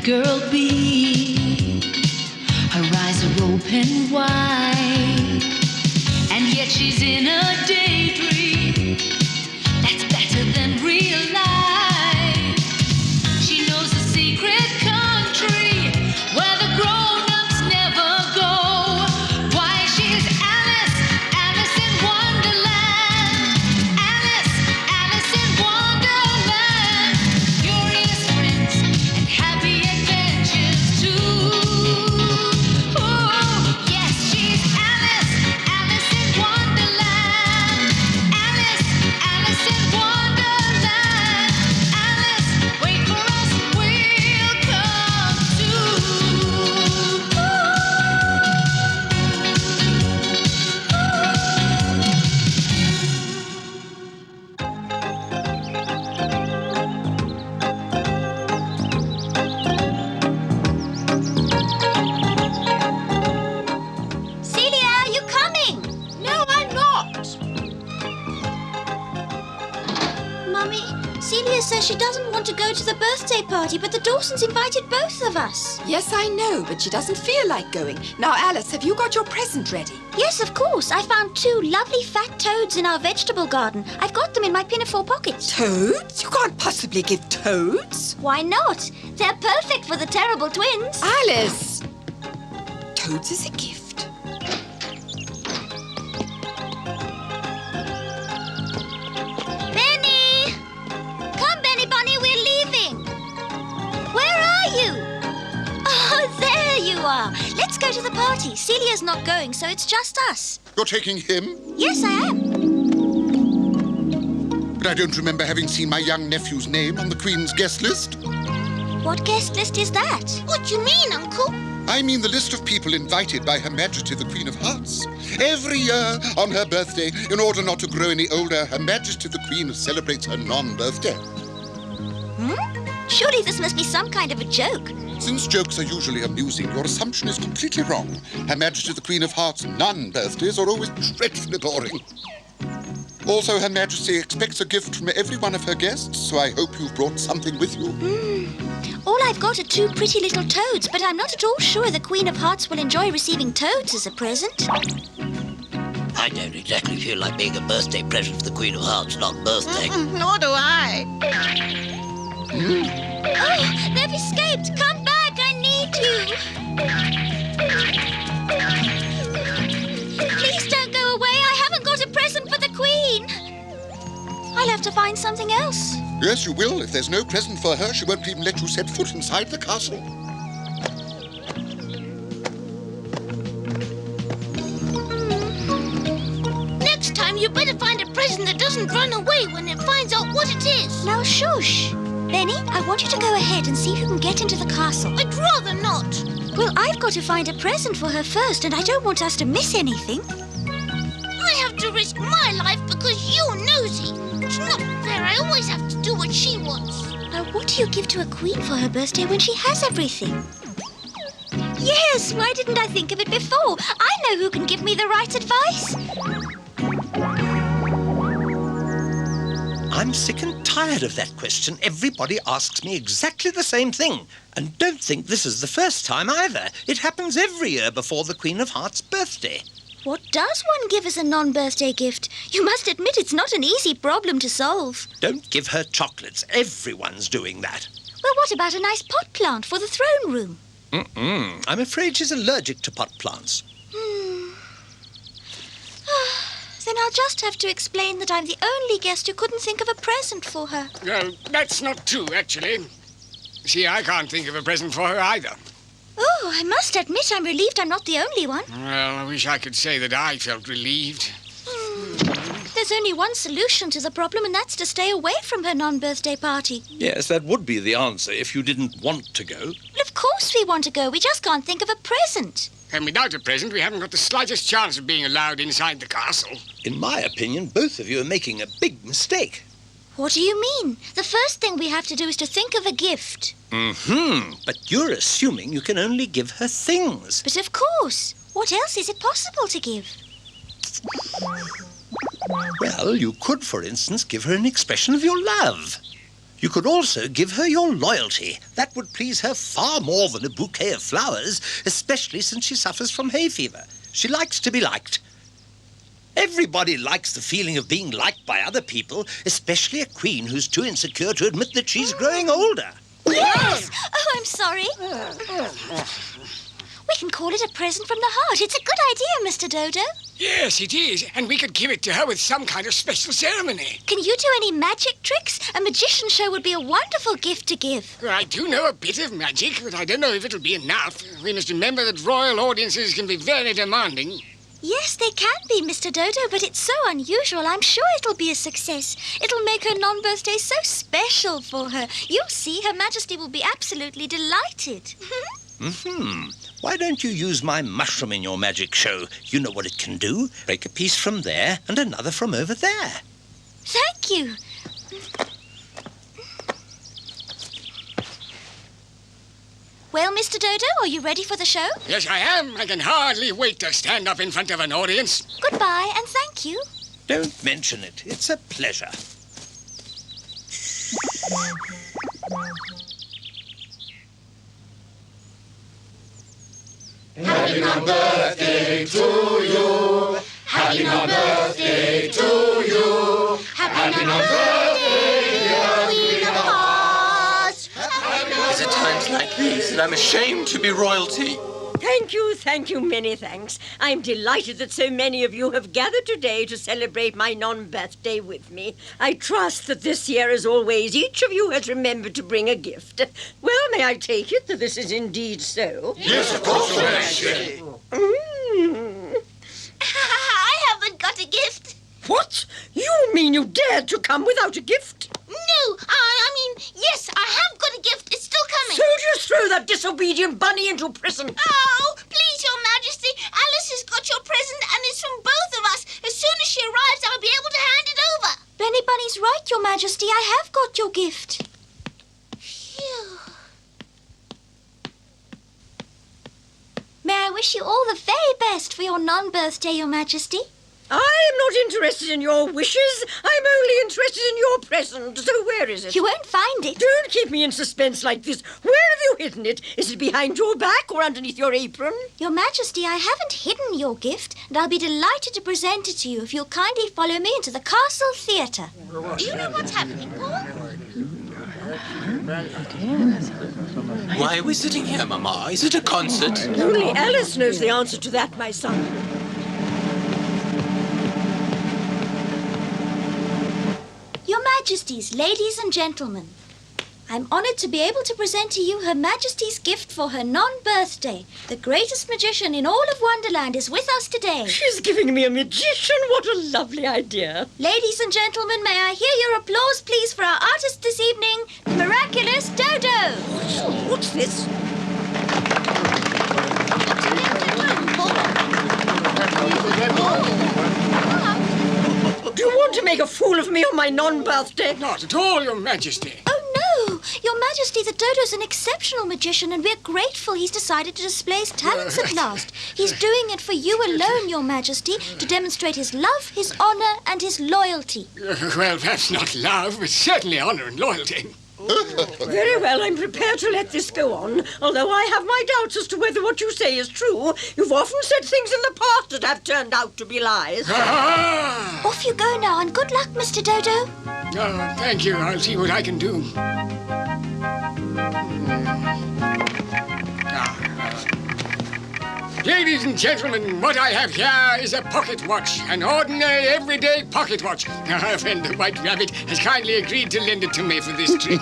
girl be? Her eyes are open wide, and yet she's in a daydream that's better than real life. She knows a secret country where the grown-ups never go. Why, she's Alice, Alice in Wonderland. Alice, Alice in Wonderland. Curious friends and happy adventures too. Oh, yes, she's Alice, Alice in Wonderland. Alice, Alice in Wonderland. Alice, wait for us, we'll come too. Celia, are you coming? No, I'm not. Mummy, Celia says she doesn't want to go to the birthday party, but the Dawsons invited both of us. Yes, I know, but she doesn't feel like going. Now, Alice, have you got your present ready? Yes, of course. I found 2 lovely fat toads in our vegetable garden. I've got them in my pinafore pockets. Toads? You can't possibly give toads. Why not? They're perfect for the terrible twins. Alice! Toads is a gift. Benny! Come, Benny Bunny, we're leaving. Where are you? Oh, there you are. Let's go to the party. Celia's not going, so it's just us. You're taking him? Yes, I am. But I don't remember having seen my young nephew's name on the Queen's guest list. What guest list is that? What do you mean, Uncle? I mean the list of people invited by Her Majesty the Queen of Hearts. Every year on her birthday, in order not to grow any older, Her Majesty the Queen celebrates her non-birthday. Surely this must be some kind of a joke. Since jokes are usually amusing, your assumption is completely wrong. Her Majesty the Queen of Hearts' non-birthdays are always dreadfully boring. Also, Her Majesty expects a gift from every one of her guests, so I hope you've brought something with you. All I've got are 2 pretty little toads, but I'm not at all sure the Queen of Hearts will enjoy receiving toads as a present. I don't exactly feel like being a birthday present for the Queen of Hearts' non-birthday. Nor do I. Oh, they've escaped! Come back, I need you! Please don't go away, I haven't got a present for the Queen! I'll have to find something else. Yes, you will. If there's no present for her, she won't even let you set foot inside the castle. Next time, you better find a present that doesn't run away when it finds out what it is. Now, shush. Benny, I want you to go ahead and see if you can get into the castle. I'd rather not. Well, I've got to find a present for her first, and I don't want us to miss anything. I have to risk my life because you're nosy. It's not fair. I always have to do what she wants. Now, what do you give to a queen for her birthday when she has everything? Yes, why didn't I think of it before? I know who can give me the right advice. I'm sick and tired of that question. Everybody asks me exactly the same thing. And don't think this is the first time either. It happens every year before the Queen of Hearts' birthday. What does one give as a non-birthday gift? You must admit it's not an easy problem to solve. Don't give her chocolates. Everyone's doing that. Well, what about a nice pot plant for the throne room? I'm afraid she's allergic to pot plants. Then I'll just have to explain that I'm the only guest who couldn't think of a present for her. No, that's not true, actually. See, I can't think of a present for her either. Oh, I must admit I'm relieved I'm not the only one. Well, I wish I could say that I felt relieved. There's only one solution to the problem, and that's to stay away from her non-birthday party. Yes, that would be the answer if you didn't want to go. Well, of course we want to go. We just can't think of a present. And without a present, we haven't got the slightest chance of being allowed inside the castle. In my opinion, both of you are making a big mistake. What do you mean? The first thing we have to do is to think of a gift. But you're assuming you can only give her things. But of course. What else is it possible to give? Well, you could, for instance, give her an expression of your love. You could also give her your loyalty. That would please her far more than a bouquet of flowers, especially since she suffers from hay fever. She likes to be liked. Everybody likes the feeling of being liked by other people, especially a queen who's too insecure to admit that she's growing older. Yes! Oh, I'm sorry. We can call it a present from the heart. It's a good idea, Mr. Dodo. Yes, it is. And we could give it to her with some kind of special ceremony. Can you do any magic tricks? A magician show would be a wonderful gift to give. I do know a bit of magic, but I don't know if it'll be enough. We must remember that royal audiences can be very demanding. Yes, they can be, Mr. Dodo, but it's so unusual. I'm sure it'll be a success. It'll make her non-birthday so special for her. You'll see, Her Majesty will be absolutely delighted. Why don't you use my mushroom in your magic show? You know what it can do. Break a piece from there and another from over there. Thank you. Well, Mr. Dodo, are you ready for the show? Yes, I am. I can hardly wait to stand up in front of an audience. Goodbye and thank you. Don't mention it. It's a pleasure. Happy non-birthday to you. Happy non-birthday to you. Happy non-birthday, dear Queen of Hearts. It's at times like these that I'm ashamed to be royalty. Thank you, many thanks. I'm delighted that so many of you have gathered today to celebrate my non-birthday with me. I trust that this year, as always, each of you has remembered to bring a gift. Well, may I take it that this is indeed so? Yes, of course, Your Majesty. I haven't got a gift. What? You mean you dared to come without a gift? No, I mean, yes, I have got a gift. It's still coming. So just throw that disobedient bunny into prison. Oh, please, Your Majesty. Alice has got your present and it's from both of us. As soon as she arrives, I'll be able to hand it over. Benny Bunny's right, Your Majesty. I have got your gift. Phew. May I wish you all the very best for your non-birthday, Your Majesty? I am not interested in your wishes. I'm only interested in your present. So where is it? You won't find it. Don't keep me in suspense like this. Where have you hidden it? Is it behind your back or underneath your apron? Your Majesty, I haven't hidden your gift, and I'll be delighted to present it to you if you'll kindly follow me into the Castle Theatre. Do you know what's happening, Paul? Why are we sitting here, Mama? Is it a concert? Only Alice knows the answer to that, my son. Your Majesties, ladies and gentlemen, I'm honoured to be able to present to you Her Majesty's gift for her non-birthday. The greatest magician in all of Wonderland is with us today. She's giving me a magician. What a lovely idea. Ladies and gentlemen, may I hear your applause, please, for our artist this evening, the miraculous Dodo. What's this? Do you want to make a fool of me on my non-birthday? Not at all, Your Majesty. Oh, no! Your Majesty, the Dodo's an exceptional magician, and we're grateful he's decided to display his talents at last. He's doing it for you alone, Your Majesty, to demonstrate his love, his honour, and his loyalty. Well, perhaps not love, but certainly honour and loyalty. Very well, I'm prepared to let this go on, although I have my doubts as to whether what you say is true. You've often said things in the past that have turned out to be lies. Off you go now, and good luck, Mr. Dodo. Oh, thank you. I'll see what I can do. Ladies and gentlemen, what I have here is a pocket watch, an ordinary, everyday pocket watch. Our friend the White Rabbit has kindly agreed to lend it to me for this trick.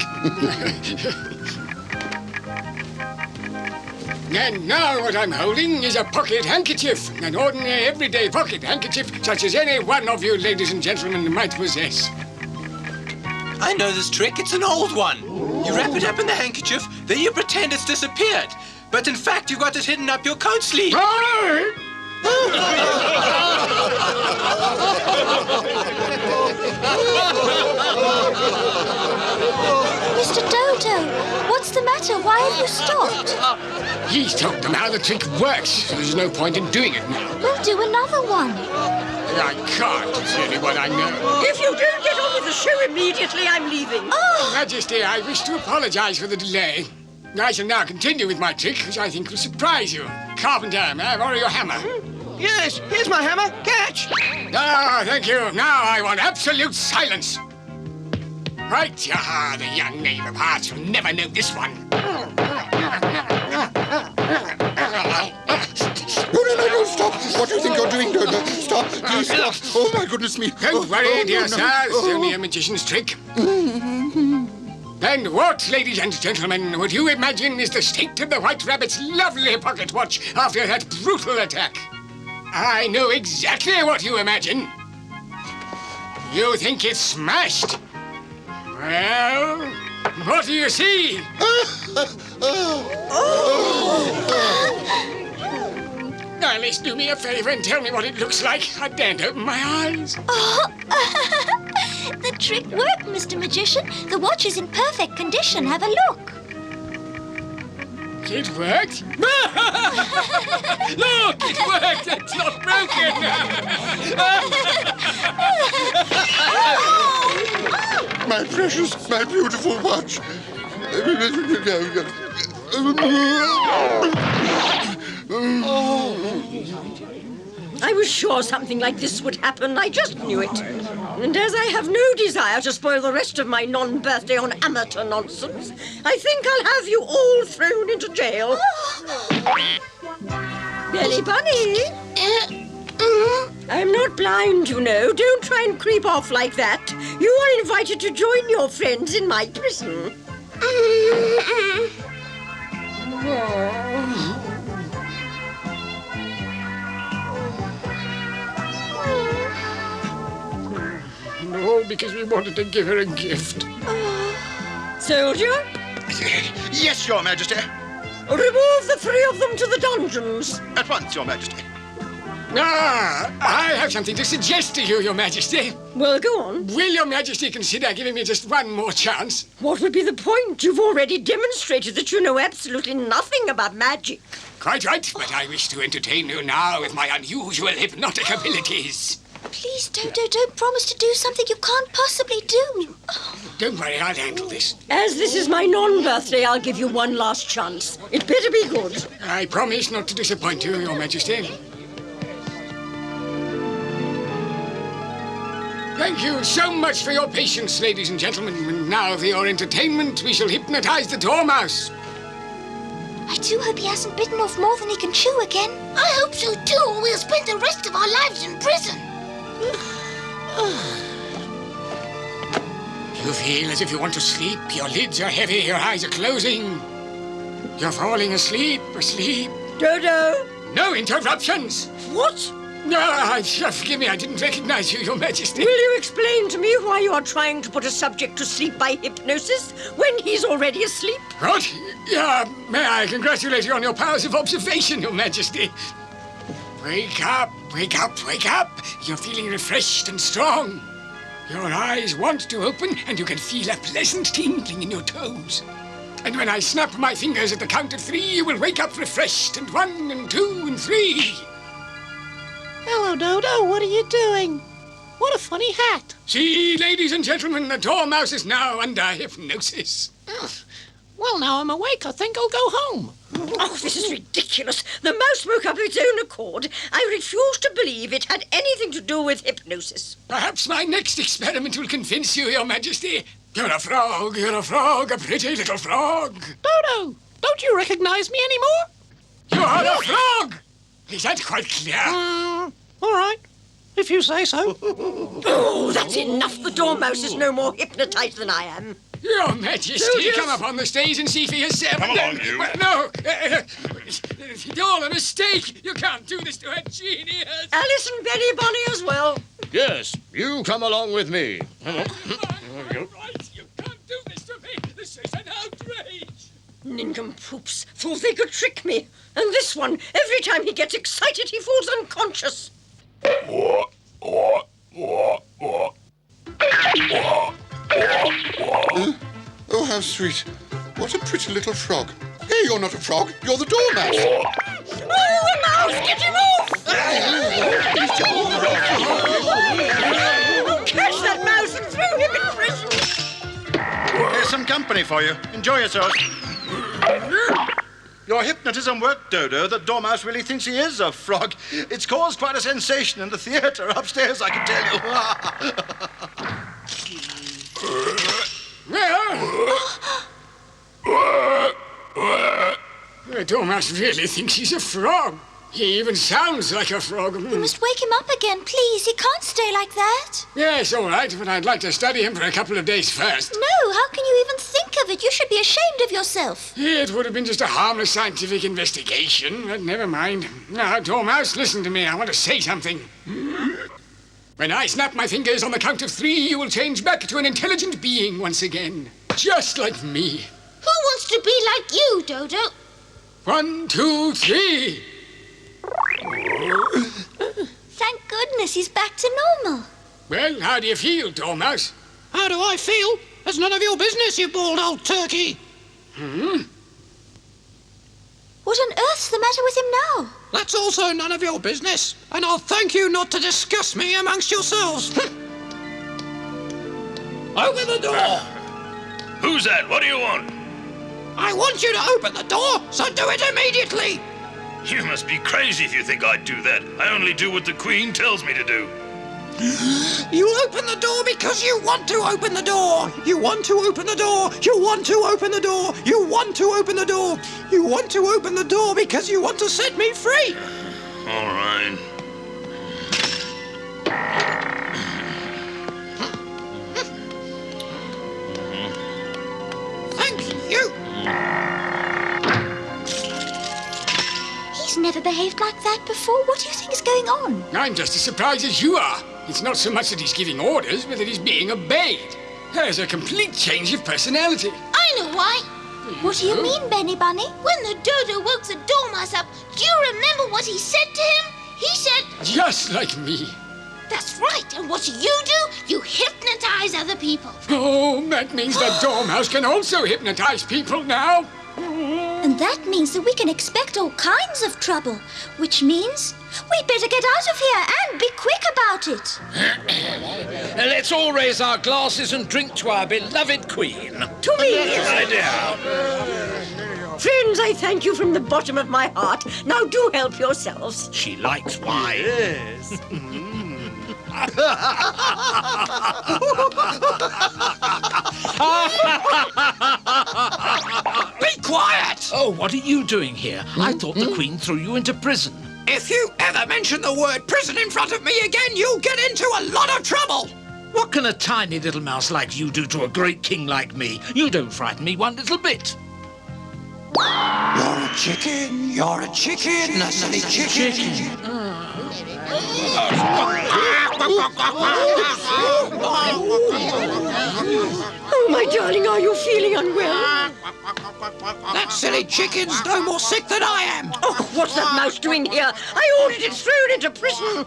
And now what I'm holding is a pocket handkerchief, an ordinary, everyday pocket handkerchief, such as any one of you, ladies and gentlemen, might possess. I know this trick. It's an old one. You wrap it up in the handkerchief, then you pretend it's disappeared. But in fact, you got it hidden up your coat sleeve. Mr. Dodo, what's the matter? Why have you stopped? He's told them how the trick works, so there's no point in doing it now. We'll do another one. I can't. It's the only one I know. If you don't get on with the show immediately, I'm leaving. Majesty, I wish to apologize for the delay. I shall now continue with my trick, which I think will surprise you. Carpenter, may I borrow your hammer? Yes, here's my hammer. Catch! Ah, thank you. Now I want absolute silence. Right, the young knave of hearts will never know this one. No, stop. What do you think you're doing? No, stop. Please stop. Oh, my goodness me. Don't worry, dear no. sir. It's only a magician's trick. And what, ladies and gentlemen, would you imagine is the state of the White Rabbit's lovely pocket watch after that brutal attack? I know exactly what you imagine. You think it's smashed? Well, what do you see? Alice, do me a favor and tell me what it looks like. I daren't open my eyes. The trick worked, Mr. Magician. The watch is in perfect condition. Have a look. It worked? Look, it worked. It's not broken. My precious, my beautiful watch. I was sure something like this would happen. I just knew it. And as I have no desire to spoil the rest of my non-birthday on amateur nonsense, I think I'll have you all thrown into jail. Belly Bunny? I'm not blind, you know. Don't try and creep off like that. You are invited to join your friends in my prison. All because we wanted to give her a gift. Soldier, Yes, Your Majesty. remove the three of them to the dungeons. At once, Your Majesty. I have something to suggest to you, Your Majesty. Well, go on. Will Your Majesty consider giving me just one more chance? What would be the point? You've already demonstrated that you know absolutely nothing about magic. Quite right, but I wish to entertain you now with my unusual hypnotic abilities. Please, Dodo, don't promise to do something you can't possibly do. Don't worry, I'll handle this. As this is my non-birthday, I'll give you one last chance. It better be good. I promise not to disappoint you, Your Majesty. Thank you so much for your patience, ladies and gentlemen. And now for your entertainment, we shall hypnotize the Dormouse. I do hope he hasn't bitten off more than he can chew again. I hope so too. We'll spend the rest of our lives in prison. You feel as if you want to sleep. Your lids are heavy, your eyes are closing. You're falling asleep. Dodo! No interruptions! What? Forgive me, I didn't recognize you, Your Majesty. Will you explain to me why you are trying to put a subject to sleep by hypnosis when he's already asleep? What? May I congratulate you on your powers of observation, Your Majesty. Wake up, wake up, wake up. You're feeling refreshed and strong. Your eyes want to open and you can feel a pleasant tingling in your toes. And when I snap my fingers at the count of 3, you will wake up refreshed, and 1 and 2 and 3. Hello, Dodo. What are you doing? What a funny hat. See, ladies and gentlemen, the Dormouse is now under hypnosis. Well, now I'm awake. I think I'll go home. Oh, this is ridiculous. The mouse woke up of its own accord. I refuse to believe it had anything to do with hypnosis. Perhaps my next experiment will convince you, Your Majesty. You're a frog, a pretty little frog. Dodo, don't you recognize me anymore? You're a frog! Is that quite clear? All right, if you say so. Oh, that's enough. The Dormouse is no more hypnotized than I am. Your Majesty, Soldiers. come up on the stage and see for yourself. Come along, you. No, it's all a mistake. You can't do this to a genius. Alice and Benny Bunny as well. Yes, you come along with me. Right, you can't do this to me. This is an outrage. Nincompoops thought they could trick me. And this one, every time he gets excited, he falls unconscious. Oh, how sweet. What a pretty little frog. Hey, you're not a frog. You're the Dormouse. Oh, the mouse! Get him off! Catch that mouse and throw him in prison! Here's some company for you. Enjoy yourselves. Your hypnotism worked, Dodo. The Dormouse really thinks he is a frog. It's caused quite a sensation in the theatre upstairs, I can tell you. The Dormouse really thinks he's a frog. He even sounds like a frog. You must wake him up again, please. He can't stay like that. Yes, all right, but I'd like to study him for a couple of days first. No, how can you even think of it? You should be ashamed of yourself. It would have been just a harmless scientific investigation, but never mind. Now, Dormouse, listen to me. I want to say something. When I snap my fingers on the count of 3, you will change back to an intelligent being once again. Just like me. Who wants to be like you, Dodo? 1, 2, 3. Thank goodness he's back to normal. Well, how do you feel, Dormouse? How do I feel? That's none of your business, you bald old turkey. What on earth's the matter with him now? That's also none of your business, and I'll thank you not to discuss me amongst yourselves. Open the door! Who's that? What do you want? I want you to open the door, so do it immediately! You must be crazy if you think I'd do that. I only do what the Queen tells me to do. You open the door because you want to open the door. You want to open the door. You want to open the door. You want to open the door. You want to open the door because you want to set me free. All right. Thank you. He's never behaved like that before. What do you think is going on? I'm just as surprised as you are. It's not so much that he's giving orders, but that he's being obeyed. There's a complete change of personality. I know why. What do you mean, Benny Bunny? When the Dodo woke the Dormouse up, do you remember what he said to him? He said... Just like me. That's right. And what do? You hypnotize other people. Oh, that means the Dormouse can also hypnotize people now. And that means that we can expect all kinds of trouble, which means we'd better get out of here and be quick about it. Let's all raise our glasses and drink to our beloved Queen. To me! My dear. Friends, I thank you from the bottom of my heart. Now do help yourselves. She likes wine. Yes. Be quiet! Oh, what are you doing here? I thought the Queen threw you into prison. If you ever mention the word prison in front of me again, you'll get into a lot of trouble. What can a tiny little mouse like you do to a great king like me? You don't frighten me one little bit. You're a chicken, a silly chicken. Oh, my darling, are you feeling unwell? That silly chicken's no more sick than I am. Oh, what's that mouse doing here? I ordered it thrown into prison.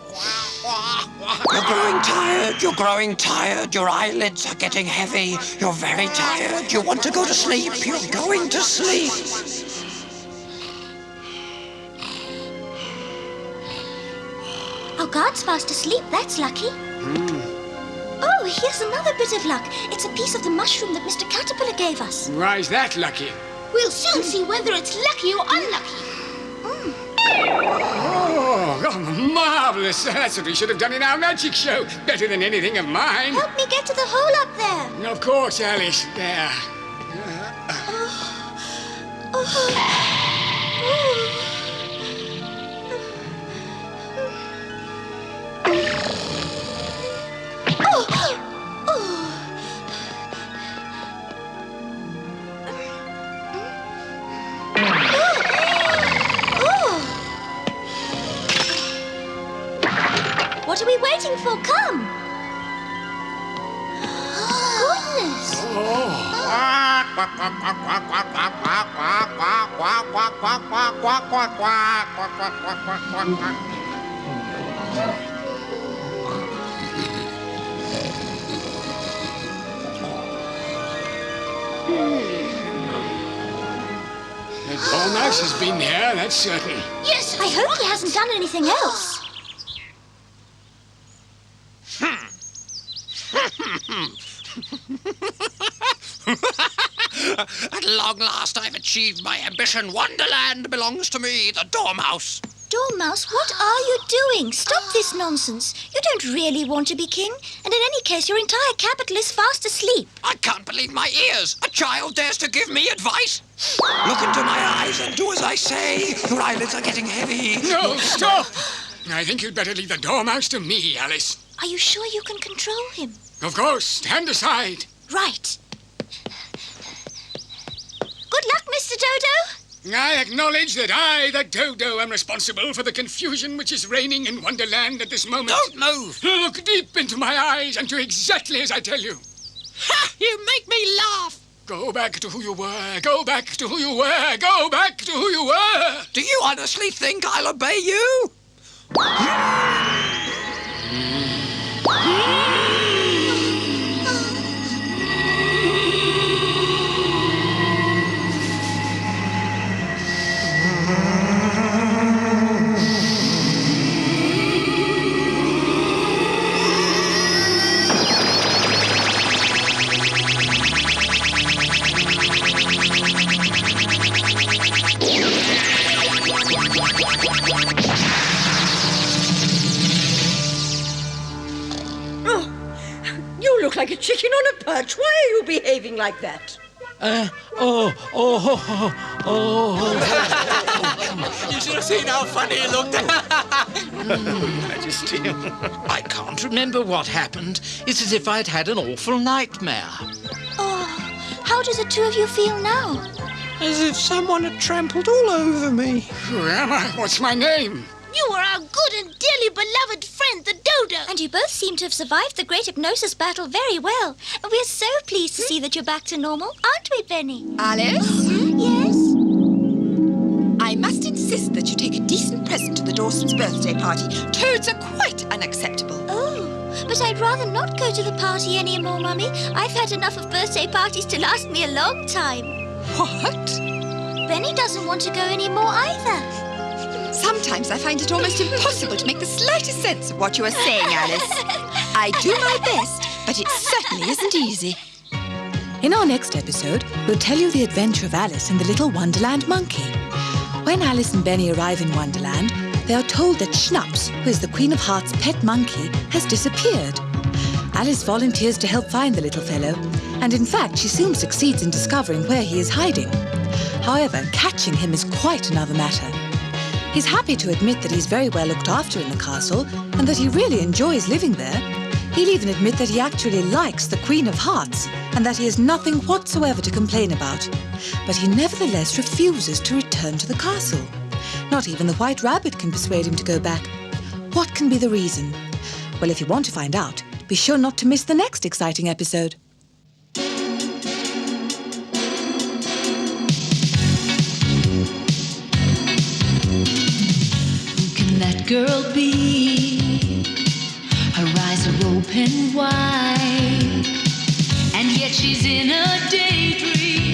You're growing tired. Your eyelids are getting heavy. You're very tired. You want to go to sleep. You're going to sleep. Our guard's fast asleep. That's lucky. Oh, here's another bit of luck. It's a piece of the mushroom that Mr. Caterpillar gave us. Why is that lucky? We'll soon see whether it's lucky or unlucky. Oh, marvelous. That's what we should have done in our magic show. Better than anything of mine. Help me get to the hole up there. Of course, Alice. There. What are we waiting for? Come! Goodness! The Dormouse has been there, that's certain. Yes, I hope he hasn't done anything else. At long last, I've achieved my ambition. Wonderland belongs to me, the Dormouse. Dormouse, what are you doing? Stop this nonsense. You don't really want to be king, and in any case, your entire capital is fast asleep. I can't believe my ears. A child dares to give me advice. Look into my eyes and do as I say. Your eyelids are getting heavy. No, stop! I think you'd better leave the Dormouse to me, Alice. Are you sure you can control him? Of course, stand aside. Right. Good luck, Mr. Dodo. I acknowledge that I, the Dodo, am responsible for the confusion which is reigning in Wonderland at this moment. Don't move. Look deep into my eyes and do exactly as I tell you. Ha! You make me laugh. Go back to who you were. Go back to who you were. Go back to who you were. Do you honestly think I'll obey you? You look like a chicken on a perch. Why are you behaving like that? You should have seen how funny he looked. Majesty. I can't remember what happened. It's as if I'd had an awful nightmare. Oh, how do the two of you feel now? As if someone had trampled all over me. Who am I? What's my name? You are our good and dearly beloved friend, the Dodo. And you both seem to have survived the great hypnosis battle very well. And we're so pleased to see that you're back to normal, aren't we, Benny? Alice, Yes? I must insist that you take a decent present to the Dawsons' birthday party. Toads are quite unacceptable. Oh, but I'd rather not go to the party anymore, Mummy. I've had enough of birthday parties to last me a long time. What? Benny doesn't want to go anymore either. Sometimes I find it almost impossible to make the slightest sense of what you are saying, Alice. I do my best, but it certainly isn't easy. In our next episode, we'll tell you the adventure of Alice and the little Wonderland monkey. When Alice and Benny arrive in Wonderland, they are told that Schnaps, who is the Queen of Hearts' pet monkey, has disappeared. Alice volunteers to help find the little fellow, and in fact, she soon succeeds in discovering where he is hiding. However, catching him is quite another matter. He's happy to admit that he's very well looked after in the castle and that he really enjoys living there. He'll even admit that he actually likes the Queen of Hearts and that he has nothing whatsoever to complain about. But he nevertheless refuses to return to the castle. Not even the White Rabbit can persuade him to go back. What can be the reason? Well, if you want to find out, be sure not to miss the next exciting episode. That girl be? Her eyes are open wide, and yet she's in a daydream.